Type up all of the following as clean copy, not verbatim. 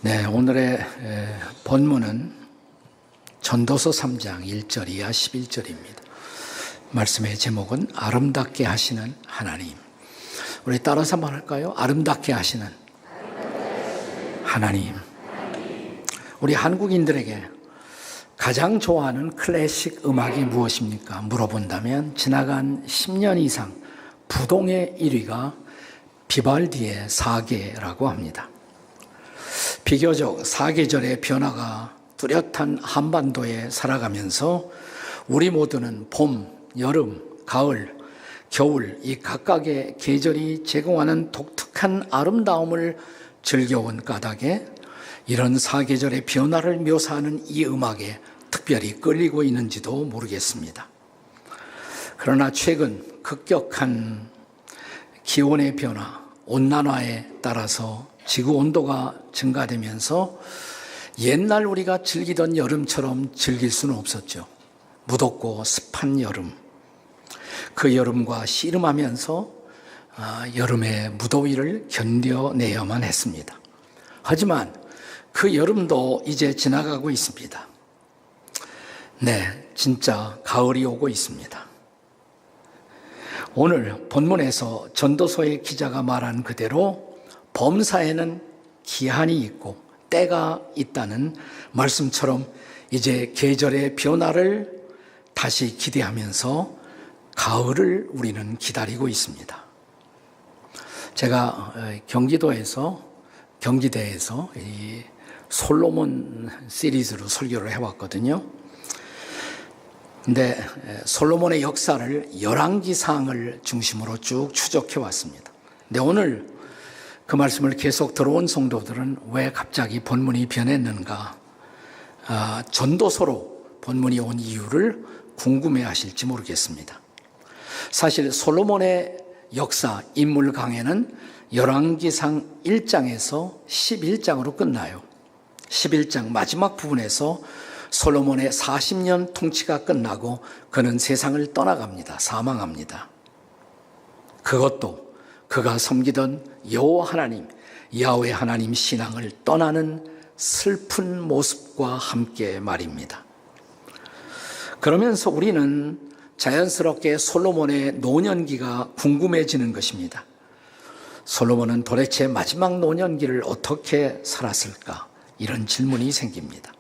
네, 오늘의 본문은 전도서 3장 1절 이하 11절입니다. 말씀의 제목은 아름답게 하시는 하나님. 우리 따라서 한번 할까요? 아름답게 하시는 하나님. 우리 한국인들에게 가장 좋아하는 클래식 음악이 무엇입니까? 물어본다면 지나간 10년 이상 부동의 1위가 비발디의 사계라고 합니다. 비교적 사계절의 변화가 뚜렷한 한반도에 살아가면서 우리 모두는 봄, 여름, 가을, 겨울 이 각각의 계절이 제공하는 독특한 아름다움을 즐겨온 까닭에 이런 사계절의 변화를 묘사하는 이 음악에 특별히 끌리고 있는지도 모르겠습니다. 그러나 최근 급격한 기온의 변화, 온난화에 따라서 지구 온도가 증가되면서 옛날 우리가 즐기던 여름처럼 즐길 수는 없었죠. 무덥고 습한 여름, 그 여름과 씨름하면서 여름의 무더위를 견뎌내야만 했습니다. 하지만 그 여름도 이제 지나가고 있습니다. 네, 진짜 가을이 오고 있습니다. 오늘 본문에서 전도서의 기자가 말한 그대로 범사에는 기한이 있고 때가 있다는 말씀처럼 이제 계절의 변화를 다시 기대하면서 가을을 우리는 기다리고 있습니다. 제가 경기대에서 이 솔로몬 시리즈로 설교를 해왔거든요. 근데 솔로몬의 역사를 열왕기상을 중심으로 쭉 추적해 왔습니다. 근데 오늘 그 말씀을 계속 들어온 성도들은 왜 갑자기 본문이 변했는가? 전도서로 본문이 온 이유를 궁금해 하실지 모르겠습니다. 사실 솔로몬의 역사 인물 강해는 열왕기상 1장에서 11장으로 끝나요. 11장 마지막 부분에서 솔로몬의 40년 통치가 끝나고 그는 세상을 떠나갑니다. 사망합니다. 그것도 그가 섬기던 여호와 하나님, 야훼 하나님 신앙을 떠나는 슬픈 모습과 함께 말입니다. 그러면서 우리는 자연스럽게 솔로몬의 노년기가 궁금해지는 것입니다. 솔로몬은 도대체 마지막 노년기를 어떻게 살았을까? 이런 질문이 생깁니다.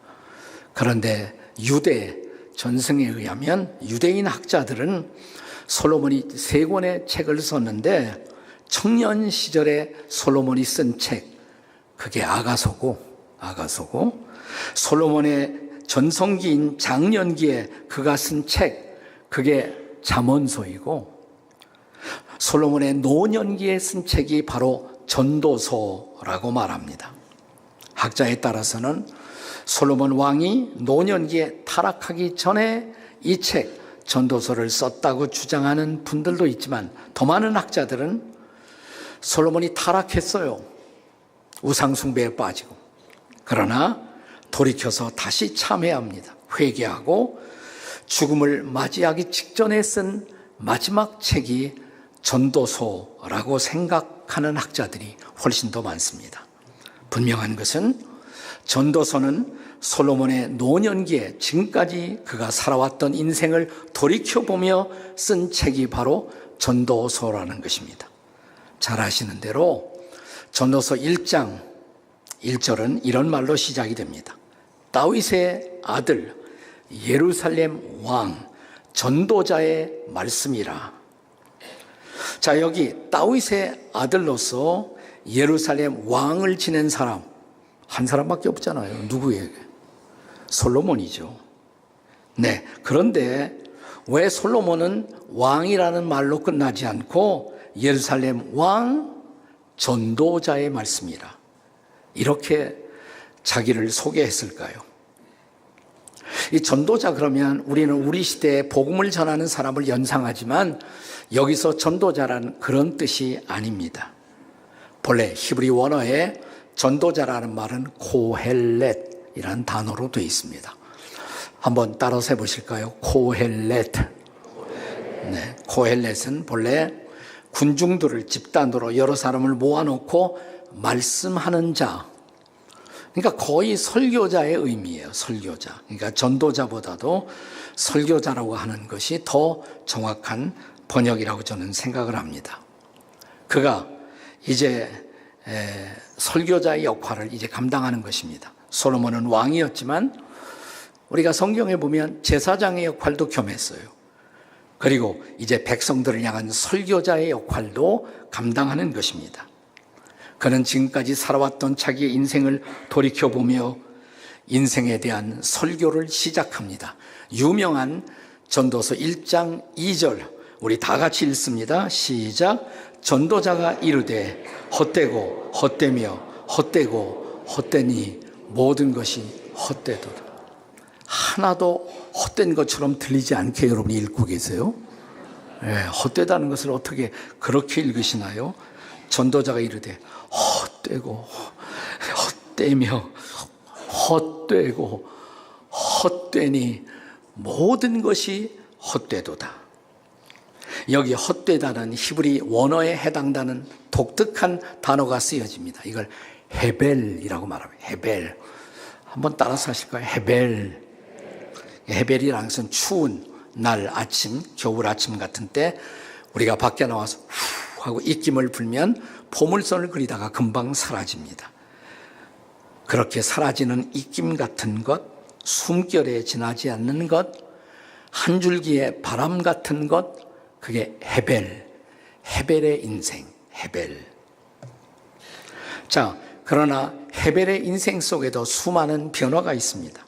그런데 유대 전승에 의하면 유대인 학자들은 솔로몬이 3권의 책을 썼는데 청년 시절에 솔로몬이 쓴 책, 그게 아가서고 솔로몬의 전성기인 장년기에 그가 쓴 책, 그게 잠언서이고 솔로몬의 노년기에 쓴 책이 바로 전도서라고 말합니다. 학자에 따라서는 솔로몬 왕이 노년기에 타락하기 전에 이 책 전도서를 썼다고 주장하는 분들도 있지만 더 많은 학자들은 솔로몬이 타락했어요. 우상숭배에 빠지고. 그러나 돌이켜서 다시 참회합니다. 회개하고 죽음을 맞이하기 직전에 쓴 마지막 책이 전도서라고 생각하는 학자들이 훨씬 더 많습니다. 분명한 것은 전도서는 솔로몬의 노년기에 지금까지 그가 살아왔던 인생을 돌이켜보며 쓴 책이 바로 전도서라는 것입니다. 잘 아시는 대로 전도서 1장 1절은 이런 말로 시작이 됩니다. 다윗의 아들 예루살렘 왕 전도자의 말씀이라. 자, 여기 다윗의 아들로서 예루살렘 왕을 지낸 사람 한 사람밖에 없잖아요. 누구에게? 솔로몬이죠. 네, 그런데 왜 솔로몬은 왕이라는 말로 끝나지 않고 예루살렘 왕 전도자의 말씀이라 이렇게 자기를 소개했을까요? 이 전도자 그러면 우리는 우리 시대에 복음을 전하는 사람을 연상하지만 여기서 전도자라는 그런 뜻이 아닙니다. 본래 히브리 원어에 전도자라는 말은 코헬렛이라는 단어로 되어 있습니다. 한번 따라서 해보실까요? 코헬렛. 네, 코헬렛은 본래 군중들을 집단으로 여러 사람을 모아놓고 말씀하는 자, 그러니까 거의 설교자의 의미예요. 설교자. 그러니까 전도자보다도 설교자라고 하는 것이 더 정확한 번역이라고 저는 생각을 합니다. 그가 이제 설교자의 역할을 이제 감당하는 것입니다. 솔로몬은 왕이었지만 우리가 성경에 보면 제사장의 역할도 겸했어요. 그리고 이제 백성들을 향한 설교자의 역할도 감당하는 것입니다. 그는 지금까지 살아왔던 자기의 인생을 돌이켜보며 인생에 대한 설교를 시작합니다. 유명한 전도서 1장 2절 우리 다 같이 읽습니다. 시작. 전도자가 이르되 헛되고 헛되며 헛되고 헛되니 모든 것이 헛되도다. 하나도 헛된 것처럼 들리지 않게 여러분이 읽고 계세요? 헛되다는 것을 어떻게 그렇게 읽으시나요? 전도자가 이르되 헛되고 헛되며 헛되고 헛되니 모든 것이 헛되도다. 여기 헛되다는 히브리 원어에 해당되는 독특한 단어가 쓰여집니다. 이걸 헤벨이라고 말합니다. 헤벨. 한번 따라서 하실까요? 헤벨. 헤벨이라는 것은 추운 날 아침, 겨울 아침 같은 때 우리가 밖에 나와서 후 하고 입김을 불면 포물선을 그리다가 금방 사라집니다. 그렇게 사라지는 입김 같은 것, 숨결에 지나지 않는 것, 한 줄기의 바람 같은 것, 그게 헤벨, 헤벨의 인생, 헤벨. 자, 그러나 헤벨의 인생 속에도 수많은 변화가 있습니다.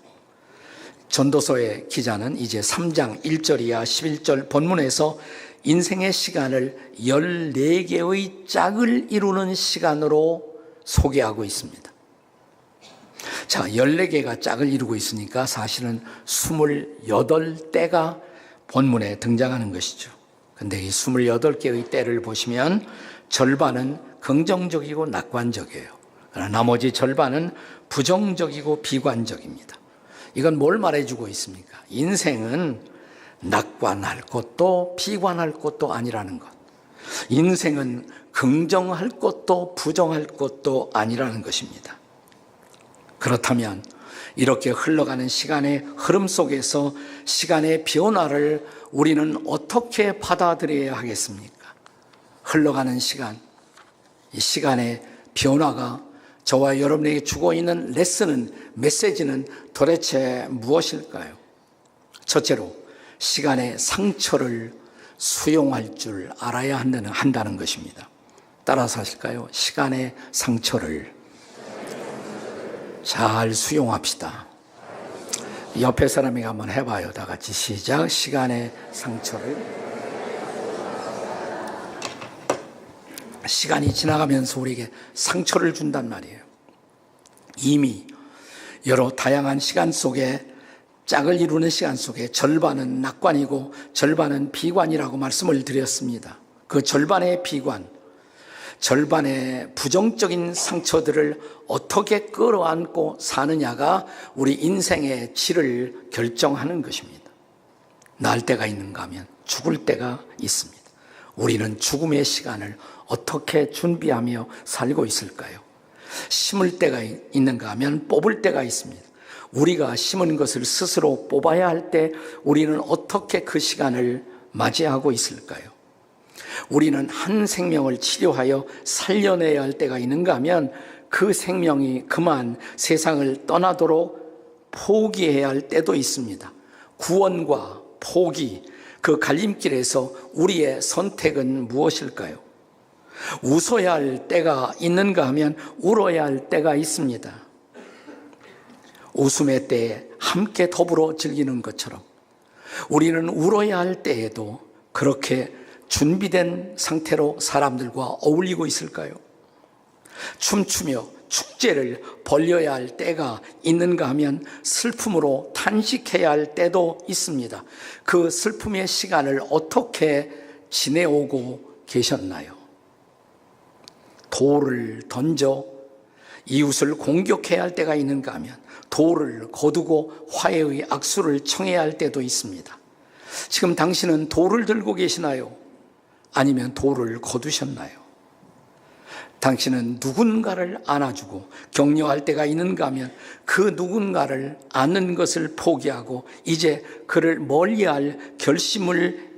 전도서의 기자는 이제 3장 1절 이하 11절 본문에서 인생의 시간을 14개의 짝을 이루는 시간으로 소개하고 있습니다. 자, 14개가 짝을 이루고 있으니까 사실은 28때가 본문에 등장하는 것이죠. 근데 이 28개의 때를 보시면 절반은 긍정적이고 낙관적이에요. 그러나 나머지 절반은 부정적이고 비관적입니다. 이건 뭘 말해주고 있습니까? 인생은 낙관할 것도 비관할 것도 아니라는 것. 인생은 긍정할 것도 부정할 것도 아니라는 것입니다. 그렇다면 이렇게 흘러가는 시간의 흐름 속에서 시간의 변화를 우리는 어떻게 받아들여야 하겠습니까? 흘러가는 시간, 이 시간의 변화가 저와 여러분에게 주고 있는 레슨은, 메시지는 도대체 무엇일까요? 첫째로 시간의 상처를 수용할 줄 알아야 한다는 것입니다. 따라서 하실까요? 시간의 상처를 잘 수용합시다. 옆에 사람에게 한번 해봐요. 다 같이 시작. 시간의 상처를. 시간이 지나가면서 우리에게 상처를 준단 말이에요. 이미 여러 다양한 시간 속에 짝을 이루는 시간 속에 절반은 낙관이고 절반은 비관이라고 말씀을 드렸습니다. 그 절반의 비관, 절반의 부정적인 상처들을 어떻게 끌어안고 사느냐가 우리 인생의 질을 결정하는 것입니다. 날 때가 있는가 하면 죽을 때가 있습니다. 우리는 죽음의 시간을 어떻게 준비하며 살고 있을까요? 심을 때가 있는가 하면 뽑을 때가 있습니다. 우리가 심은 것을 스스로 뽑아야 할 때 우리는 어떻게 그 시간을 맞이하고 있을까요? 우리는 한 생명을 치료하여 살려내야 할 때가 있는가 하면 그 생명이 그만 세상을 떠나도록 포기해야 할 때도 있습니다. 구원과 포기, 그 갈림길에서 우리의 선택은 무엇일까요? 웃어야 할 때가 있는가 하면 울어야 할 때가 있습니다. 웃음의 때에 함께 더불어 즐기는 것처럼 우리는 울어야 할 때에도 그렇게 준비된 상태로 사람들과 어울리고 있을까요? 춤추며 축제를 벌려야 할 때가 있는가 하면 슬픔으로 탄식해야 할 때도 있습니다. 그 슬픔의 시간을 어떻게 지내오고 계셨나요? 돌을 던져 이웃을 공격해야 할 때가 있는가 하면 돌을 거두고 화해의 악수를 청해야 할 때도 있습니다. 지금 당신은 돌을 들고 계시나요? 아니면 돌을 거두셨나요? 당신은 누군가를 안아주고 격려할 때가 있는가 하면 그 누군가를 안는 것을 포기하고 이제 그를 멀리할 결심을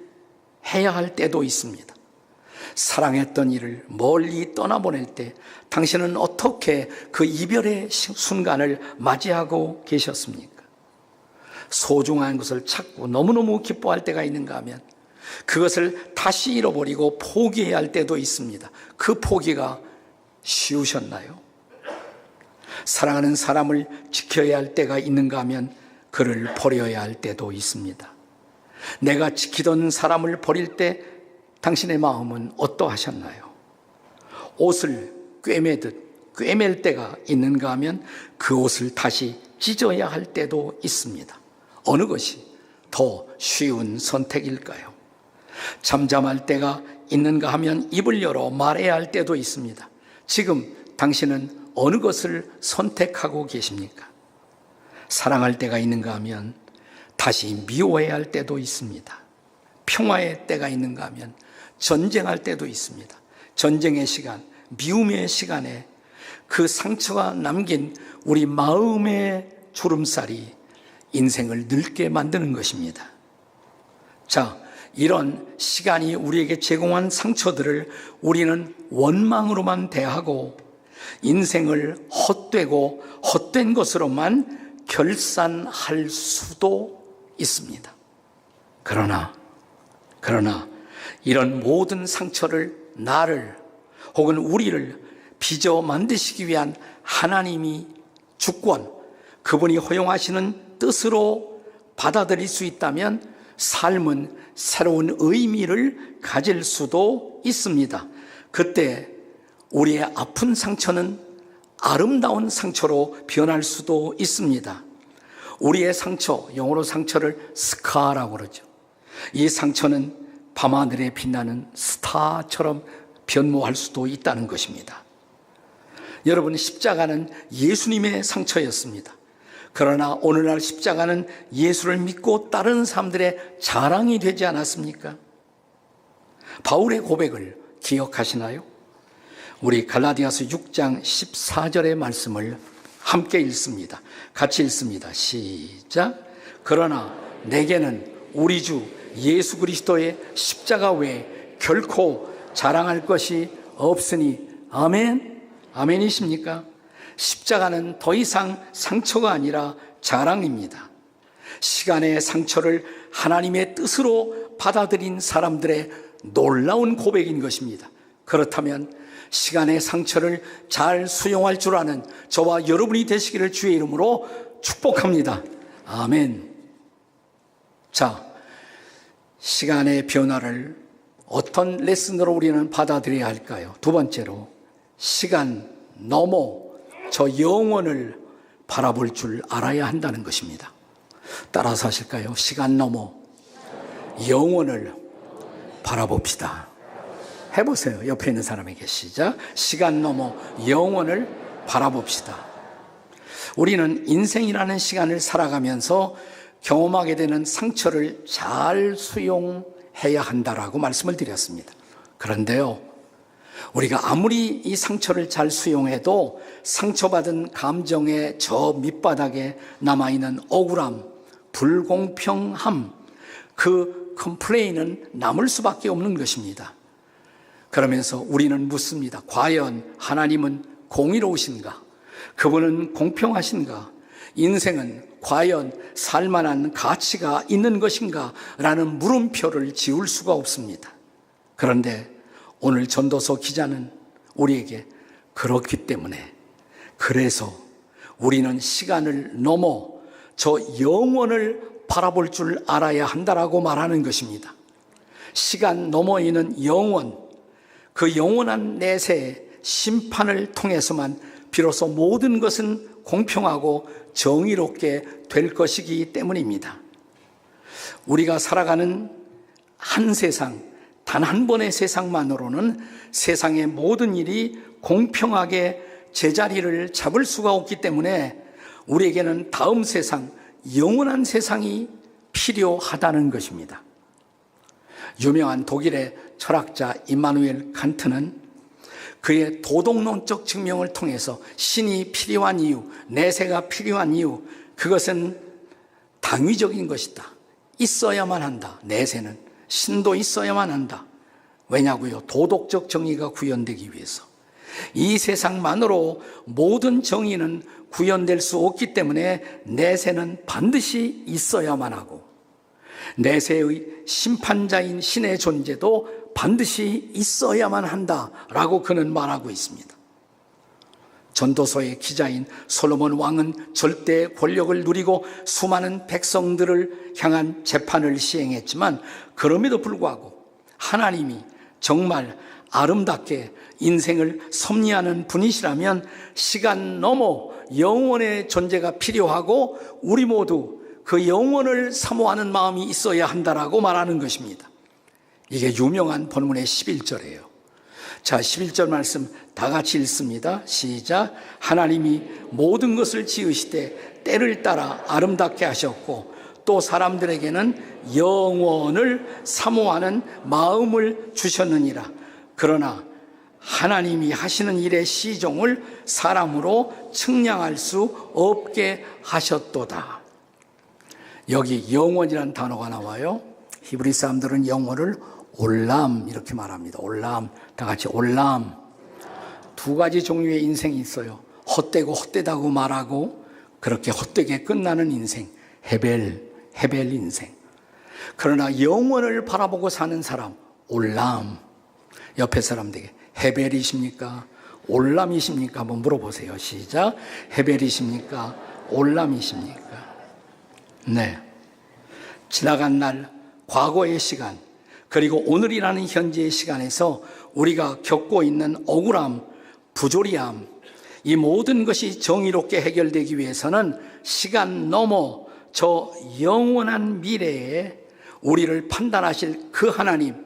해야 할 때도 있습니다. 사랑했던 이를 멀리 떠나보낼 때 당신은 어떻게 그 이별의 순간을 맞이하고 계셨습니까? 소중한 것을 찾고 너무너무 기뻐할 때가 있는가 하면 그것을 다시 잃어버리고 포기해야 할 때도 있습니다. 그 포기가 쉬우셨나요? 사랑하는 사람을 지켜야 할 때가 있는가 하면 그를 버려야 할 때도 있습니다. 내가 지키던 사람을 버릴 때 당신의 마음은 어떠하셨나요? 옷을 꿰맬 때가 있는가 하면 그 옷을 다시 찢어야 할 때도 있습니다. 어느 것이 더 쉬운 선택일까요? 잠잠할 때가 있는가 하면 입을 열어 말해야 할 때도 있습니다. 지금 당신은 어느 것을 선택하고 계십니까? 사랑할 때가 있는가 하면 다시 미워해야 할 때도 있습니다. 평화의 때가 있는가 하면 전쟁할 때도 있습니다. 전쟁의 시간, 미움의 시간에 그 상처가 남긴 우리 마음의 주름살이 인생을 늙게 만드는 것입니다. 자, 이런 시간이 우리에게 제공한 상처들을 우리는 원망으로만 대하고 인생을 헛되고 헛된 것으로만 결산할 수도 있습니다. 그러나 이런 모든 상처를 나를 혹은 우리를 빚어 만드시기 위한 하나님이 주권, 그분이 허용하시는 뜻으로 받아들일 수 있다면 삶은 새로운 의미를 가질 수도 있습니다. 그때 우리의 아픈 상처는 아름다운 상처로 변할 수도 있습니다. 우리의 상처, 영어로 상처를 스카라고 그러죠. 이 상처는 밤하늘에 빛나는 스타처럼 변모할 수도 있다는 것입니다. 여러분, 십자가는 예수님의 상처였습니다. 그러나 오늘날 십자가는 예수를 믿고 따르는 사람들의 자랑이 되지 않았습니까? 바울의 고백을 기억하시나요? 우리 갈라디아서 6장 14절의 말씀을 함께 읽습니다. 같이 읽습니다. 시작. 그러나 내게는 우리 주 예수 그리스도의 십자가 외에 결코 자랑할 것이 없으니. 아멘. 아멘이십니까? 십자가는 더 이상 상처가 아니라 자랑입니다. 시간의 상처를 하나님의 뜻으로 받아들인 사람들의 놀라운 고백인 것입니다. 그렇다면 시간의 상처를 잘 수용할 줄 아는 저와 여러분이 되시기를 주의 이름으로 축복합니다. 아멘. 자, 시간의 변화를 어떤 레슨으로 우리는 받아들여야 할까요? 두 번째로, 시간 넘어 저 영원을 바라볼 줄 알아야 한다는 것입니다. 따라서 하실까요? 시간 넘어 영원을 바라봅시다. 해보세요. 옆에 있는 사람에게. 시작. 시간 넘어 영원을 바라봅시다. 우리는 인생이라는 시간을 살아가면서 경험하게 되는 상처를 잘 수용해야 한다라고 말씀을 드렸습니다. 그런데요, 우리가 아무리 이 상처를 잘 수용해도 상처받은 감정의 저 밑바닥에 남아있는 억울함, 불공평함, 그 컴플레인은 남을 수밖에 없는 것입니다. 그러면서 우리는 묻습니다. 과연 하나님은 공의로우신가? 그분은 공평하신가? 인생은 과연 살만한 가치가 있는 것인가? 라는 물음표를 지울 수가 없습니다. 그런데 오늘 전도서 기자는 우리에게 그렇기 때문에, 그래서 우리는 시간을 넘어 저 영원을 바라볼 줄 알아야 한다라고 말하는 것입니다. 시간 너머에 있는 영원, 그 영원한 내세의 심판을 통해서만 비로소 모든 것은 공평하고 정의롭게 될 것이기 때문입니다. 우리가 살아가는 한 세상, 단 한 번의 세상만으로는 세상의 모든 일이 공평하게 제자리를 잡을 수가 없기 때문에 우리에게는 다음 세상, 영원한 세상이 필요하다는 것입니다. 유명한 독일의 철학자 임마누엘 칸트는 그의 도덕론적 증명을 통해서 신이 필요한 이유, 내세가 필요한 이유, 그것은 당위적인 것이다. 있어야만 한다. 내세는 신도 있어야만 한다. 왜냐고요? 도덕적 정의가 구현되기 위해서. 이 세상만으로 모든 정의는 구현될 수 없기 때문에 내세는 반드시 있어야만 하고, 내세의 심판자인 신의 존재도 반드시 있어야만 한다라고 그는 말하고 있습니다. 전도서의 기자인 솔로몬 왕은 절대 권력을 누리고 수많은 백성들을 향한 재판을 시행했지만, 그럼에도 불구하고 하나님이 정말 아름답게 인생을 섭리하는 분이시라면 시간 넘어 영원의 존재가 필요하고 우리 모두 그 영원을 사모하는 마음이 있어야 한다라고 말하는 것입니다. 이게 유명한 본문의 11절이에요. 자, 11절 말씀 다 같이 읽습니다. 시작. 하나님이 모든 것을 지으시되 때를 따라 아름답게 하셨고 또 사람들에게는 영원을 사모하는 마음을 주셨느니라. 그러나 하나님이 하시는 일의 시종을 사람으로 측량할 수 없게 하셨도다. 여기 영원이라는 단어가 나와요. 히브리 사람들은 영원을 올람 이렇게 말합니다. 올람, 다 같이 올람. 두 가지 종류의 인생이 있어요. 헛되고 헛되다고 말하고 그렇게 헛되게 끝나는 인생, 헤벨 인생. 그러나 영원을 바라보고 사는 사람, 올람. 옆에 사람들에게 헤벨이십니까? 올람이십니까? 한번 물어보세요. 시작. 헤벨이십니까? 올람이십니까? 네. 지나간 날, 과거의 시간, 그리고 오늘이라는 현재의 시간에서 우리가 겪고 있는 억울함, 부조리함, 이 모든 것이 정의롭게 해결되기 위해서는 시간 넘어 저 영원한 미래에 우리를 판단하실 그 하나님,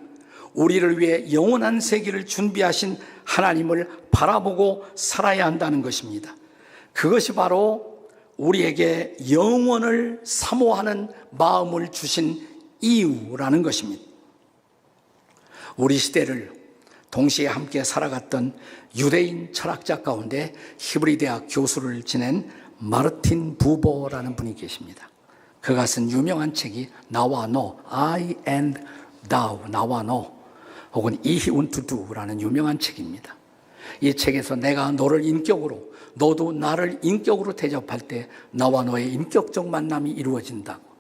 우리를 위해 영원한 세계를 준비하신 하나님을 바라보고 살아야 한다는 것입니다. 그것이 바로 우리에게 영원을 사모하는 마음을 주신 이유라는 것입니다. 우리 시대를 동시에 함께 살아갔던 유대인 철학자 가운데 히브리 대학 교수를 지낸 마르틴 부버라는 분이 계십니다. 그가 쓴 유명한 책이 나와 너, I and thou, 나와 너, 혹은 이히운 투두라는 유명한 책입니다. 이 책에서 내가 너를 인격으로, 너도 나를 인격으로 대접할 때 나와 너의 인격적 만남이 이루어진다고.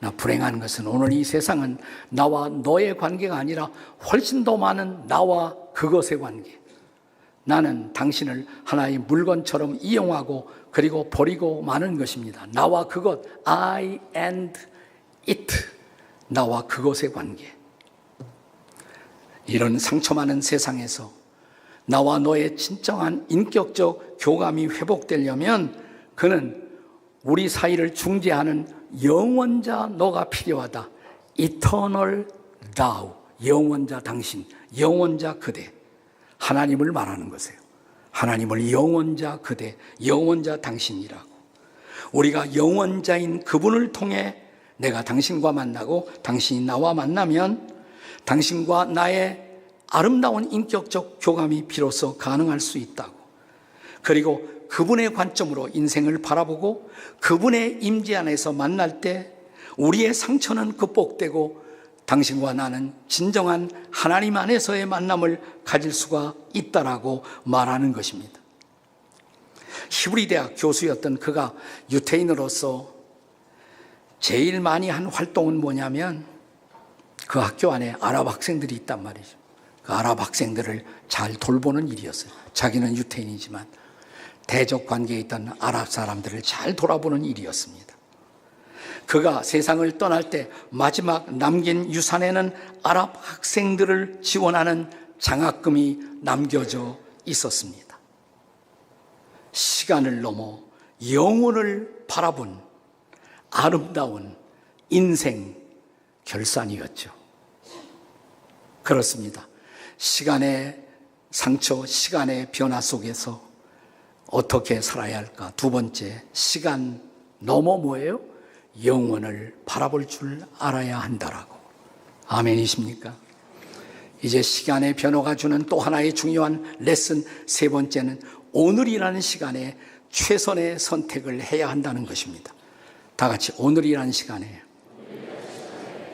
나 불행한 것은 오늘 이 세상은 나와 너의 관계가 아니라 훨씬 더 많은 나와 그것의 관계. 나는 당신을 하나의 물건처럼 이용하고 그리고 버리고 마는 것입니다. 나와 그것, I and it, 나와 그것의 관계. 이런 상처 많은 세상에서 나와 너의 진정한 인격적 교감이 회복되려면 그는 우리 사이를 중재하는 영원자 너가 필요하다. Eternal thou, 영원자 당신, 영원자 그대. 하나님을 말하는 것이에요. 하나님을 영원자 그대, 영원자 당신이라고. 우리가 영원자인 그분을 통해 내가 당신과 만나고 당신이 나와 만나면 당신과 나의 아름다운 인격적 교감이 비로소 가능할 수 있다고. 그리고 그분의 관점으로 인생을 바라보고 그분의 임재 안에서 만날 때 우리의 상처는 극복되고 당신과 나는 진정한 하나님 안에서의 만남을 가질 수가 있다라고 말하는 것입니다. 히브리 대학 교수였던 그가 유태인으로서 제일 많이 한 활동은 뭐냐면 그 학교 안에 아랍 학생들이 있단 말이죠. 그 아랍 학생들을 잘 돌보는 일이었어요. 자기는 유태인이지만 대적 관계에 있던 아랍 사람들을 잘 돌아보는 일이었습니다. 그가 세상을 떠날 때 마지막 남긴 유산에는 아랍 학생들을 지원하는 장학금이 남겨져 있었습니다. 시간을 넘어 영혼을 바라본 아름다운 인생 결산이었죠. 그렇습니다. 시간의 상처, 시간의 변화 속에서 어떻게 살아야 할까? 두 번째, 시간 넘어 뭐예요? 영원을 바라볼 줄 알아야 한다라고. 아멘이십니까? 이제 시간의 변화가 주는 또 하나의 중요한 레슨 세 번째는 오늘이라는 시간에 최선의 선택을 해야 한다는 것입니다. 다 같이 오늘이라는 시간에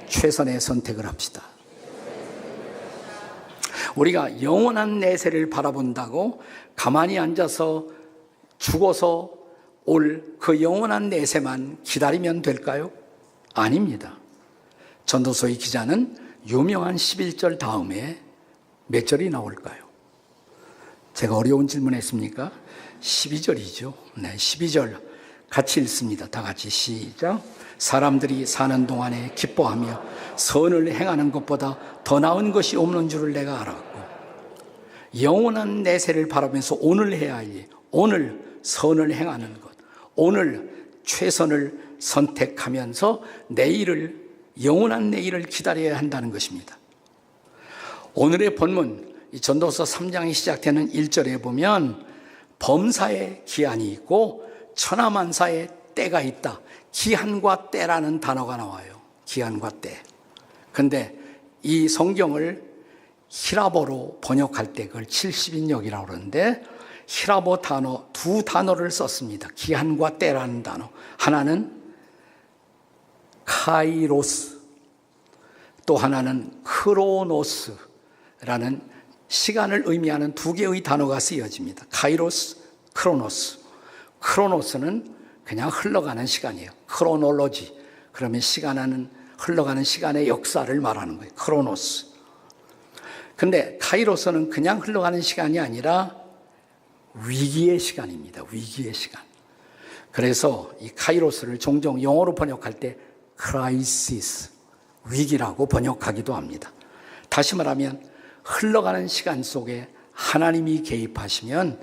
최선의 선택을 합시다. 우리가 영원한 내세를 바라본다고 가만히 앉아서 죽어서 올 그 영원한 내세만 기다리면 될까요? 아닙니다. 전도서의 기자는 유명한 11절 다음에 몇 절이 나올까요? 제가 어려운 질문 했습니까? 12절이죠. 네, 12절 같이 읽습니다. 다 같이 시작. 사람들이 사는 동안에 기뻐하며 선을 행하는 것보다 더 나은 것이 없는 줄을 내가 알았고, 영원한 내세를 바라면서 오늘 해야 할 일, 오늘 선을 행하는 것, 오늘 최선을 선택하면서 내일을, 영원한 내일을 기다려야 한다는 것입니다. 오늘의 본문 전도서 3장이 시작되는 1절에 보면 범사에 기한이 있고 천하만사에 때가 있다. 기한과 때라는 단어가 나와요. 기한과 때. 근데 이 성경을 히라보로 번역할 때 그걸 70인역이라고 그러는데 히라보 단어 두 단어를 썼습니다. 기한과 때라는 단어. 하나는 카이로스, 또 하나는 크로노스라는 시간을 의미하는 두 개의 단어가 쓰여집니다. 카이로스, 크로노스. 크로노스는 그냥 흘러가는 시간이에요. 크로놀로지. 그러면 시간은 흘러가는 시간의 역사를 말하는 거예요. 크로노스. 근데 카이로스는 그냥 흘러가는 시간이 아니라 위기의 시간입니다. 위기의 시간. 그래서 이 카이로스를 종종 영어로 번역할 때 크라이시스, 위기라고 번역하기도 합니다. 다시 말하면 흘러가는 시간 속에 하나님이 개입하시면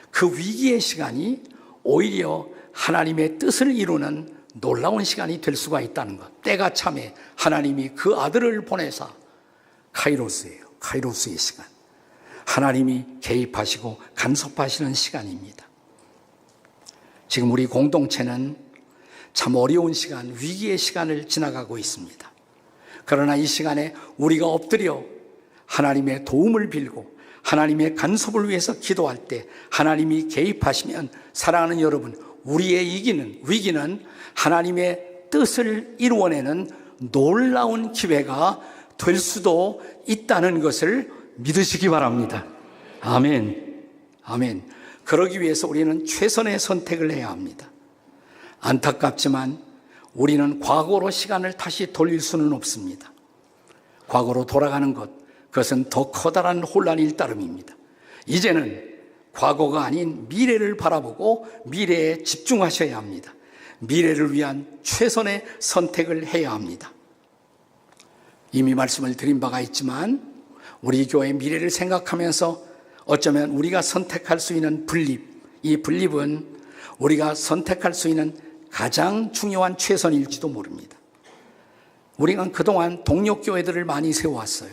그 위기의 시간이 오히려 하나님의 뜻을 이루는 놀라운 시간이 될 수가 있다는 것. 때가 참에 하나님이 그 아들을 보내사, 카이로스예요. 카이로스의 시간. 하나님이 개입하시고 간섭하시는 시간입니다. 지금 우리 공동체는 참 어려운 시간, 위기의 시간을 지나가고 있습니다. 그러나 이 시간에 우리가 엎드려 하나님의 도움을 빌고 하나님의 간섭을 위해서 기도할 때 하나님이 개입하시면, 사랑하는 여러분, 우리의 위기는 하나님의 뜻을 이루어내는 놀라운 기회가 될 수도 있다는 것을 믿으시기 바랍니다. 아멘. 아멘. 그러기 위해서 우리는 최선의 선택을 해야 합니다. 안타깝지만 우리는 과거로 시간을 다시 돌릴 수는 없습니다. 과거로 돌아가는 것, 그것은 더 커다란 혼란일 따름입니다. 이제는 과거가 아닌 미래를 바라보고 미래에 집중하셔야 합니다. 미래를 위한 최선의 선택을 해야 합니다. 이미 말씀을 드린 바가 있지만 우리 교회의 미래를 생각하면서 어쩌면 우리가 선택할 수 있는 분립, 이 분립은 우리가 선택할 수 있는 가장 중요한 최선일지도 모릅니다. 우리가 그동안 동력교회들을 많이 세워왔어요.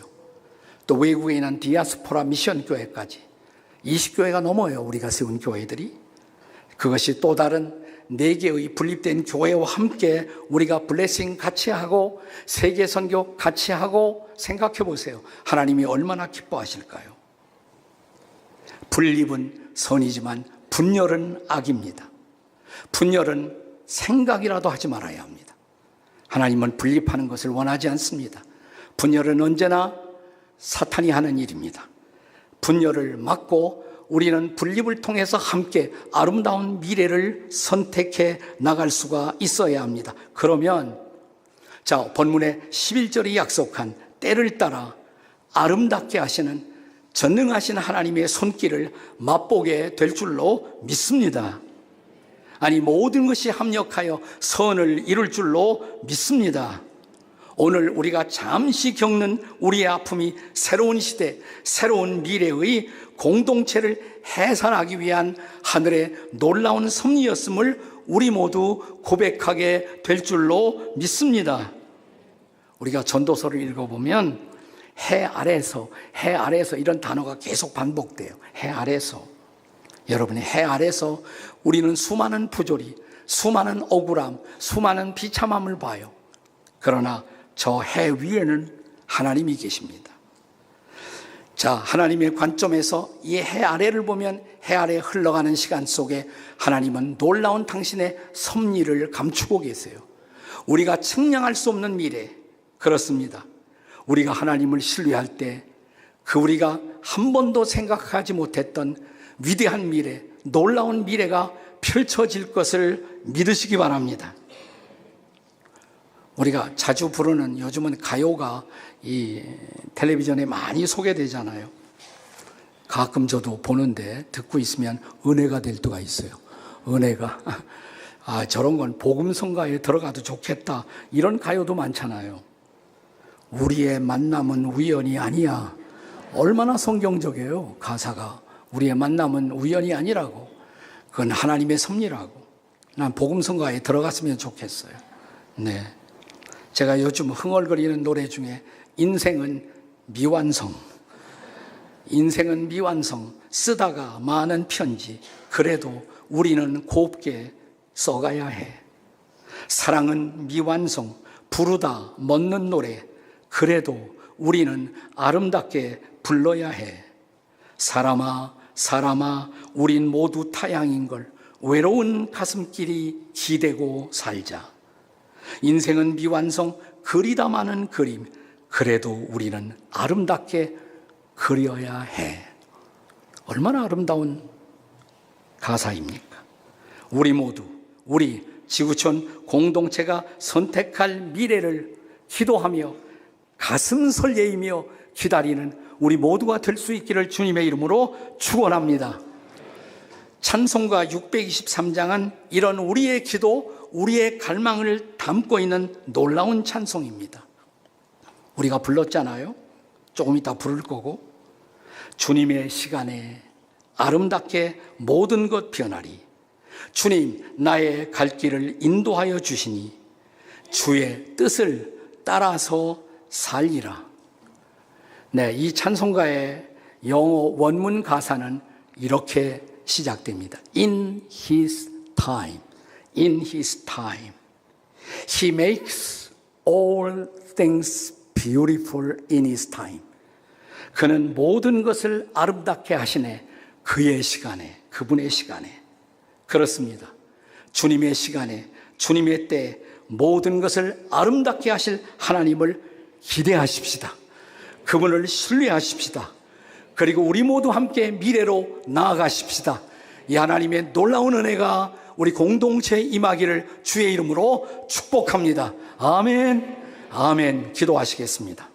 또 외국에 있는 디아스포라 미션 교회까지 20교회가 넘어요. 우리가 세운 교회들이. 그것이 또 다른 4개의 분립된 교회와 함께 우리가 블레싱 같이 하고 세계 선교 같이 하고, 생각해 보세요. 하나님이 얼마나 기뻐하실까요? 분립은 선이지만 분열은 악입니다. 분열은 생각이라도 하지 말아야 합니다. 하나님은 분립하는 것을 원하지 않습니다. 분열은 언제나 사탄이 하는 일입니다. 분열을 막고 우리는 분립을 통해서 함께 아름다운 미래를 선택해 나갈 수가 있어야 합니다. 그러면 자, 본문의 11절이 약속한 때를 따라 아름답게 하시는 전능하신 하나님의 손길을 맛보게 될 줄로 믿습니다. 아니, 모든 것이 합력하여 선을 이룰 줄로 믿습니다. 오늘 우리가 잠시 겪는 우리의 아픔이 새로운 시대, 새로운 미래의 공동체를 해산하기 위한 하늘의 놀라운 섭리였음을 우리 모두 고백하게 될 줄로 믿습니다. 우리가 전도서를 읽어보면 해 아래서 이런 단어가 계속 반복돼요. 해 아래서. 여러분이 해 아래서 우리는 수많은 부조리, 수많은 억울함, 수많은 비참함을 봐요. 그러나 저 해 위에는 하나님이 계십니다. 자, 하나님의 관점에서 이 해 아래를 보면 해 아래 흘러가는 시간 속에 하나님은 놀라운 당신의 섭리를 감추고 계세요. 우리가 측량할 수 없는 미래, 그렇습니다. 우리가 하나님을 신뢰할 때 그 우리가 한 번도 생각하지 못했던 위대한 미래, 놀라운 미래가 펼쳐질 것을 믿으시기 바랍니다. 우리가 자주 부르는, 요즘은 가요가 이 텔레비전에 많이 소개되잖아요. 가끔 저도 보는데 듣고 있으면 은혜가 될 때가 있어요. 은혜가. 아, 저런 건 복음성가에 들어가도 좋겠다. 이런 가요도 많잖아요. 우리의 만남은 우연이 아니야. 얼마나 성경적이에요, 가사가. 우리의 만남은 우연이 아니라고. 그건 하나님의 섭리라고. 난 복음성가에 들어갔으면 좋겠어요. 네. 제가 요즘 흥얼거리는 노래 중에 인생은 미완성. 인생은 미완성. 쓰다가 많은 편지. 그래도 우리는 곱게 써가야 해. 사랑은 미완성. 부르다 멎는 노래. 그래도 우리는 아름답게 불러야 해. 사람아, 사람아, 우린 모두 타양인걸. 외로운 가슴길이 기대고 살자. 인생은 미완성, 그리다 마는 그림. 그래도 우리는 아름답게 그려야 해. 얼마나 아름다운 가사입니까? 우리 모두, 우리 지구촌 공동체가 선택할 미래를 기도하며 가슴 설레이며 기다리는 우리 모두가 될 수 있기를 주님의 이름으로 축원합니다. 찬송가 623장은 이런 우리의 기도, 우리의 갈망을 담고 있는 놀라운 찬송입니다. 우리가 불렀잖아요. 조금 이따 부를 거고. 주님의 시간에 아름답게 모든 것 변하리. 주님, 나의 갈 길을 인도하여 주시니 주의 뜻을 따라서 살리라. 네, 이 찬송가의 영어 원문 가사는 이렇게 시작됩니다. In His time, in His time, He makes all things beautiful in His time. 그는 모든 것을 아름답게 하시네. 그의 시간에, 그분의 시간에. 그렇습니다. 주님의 시간에, 주님의 때에 모든 것을 아름답게 하실 하나님을 기대하십시다. 그분을 신뢰하십시다. 그리고 우리 모두 함께 미래로 나아가십시다. 이 하나님의 놀라운 은혜가 우리 공동체에 임하기를 주의 이름으로 축복합니다. 아멘. 아멘. 기도하시겠습니다.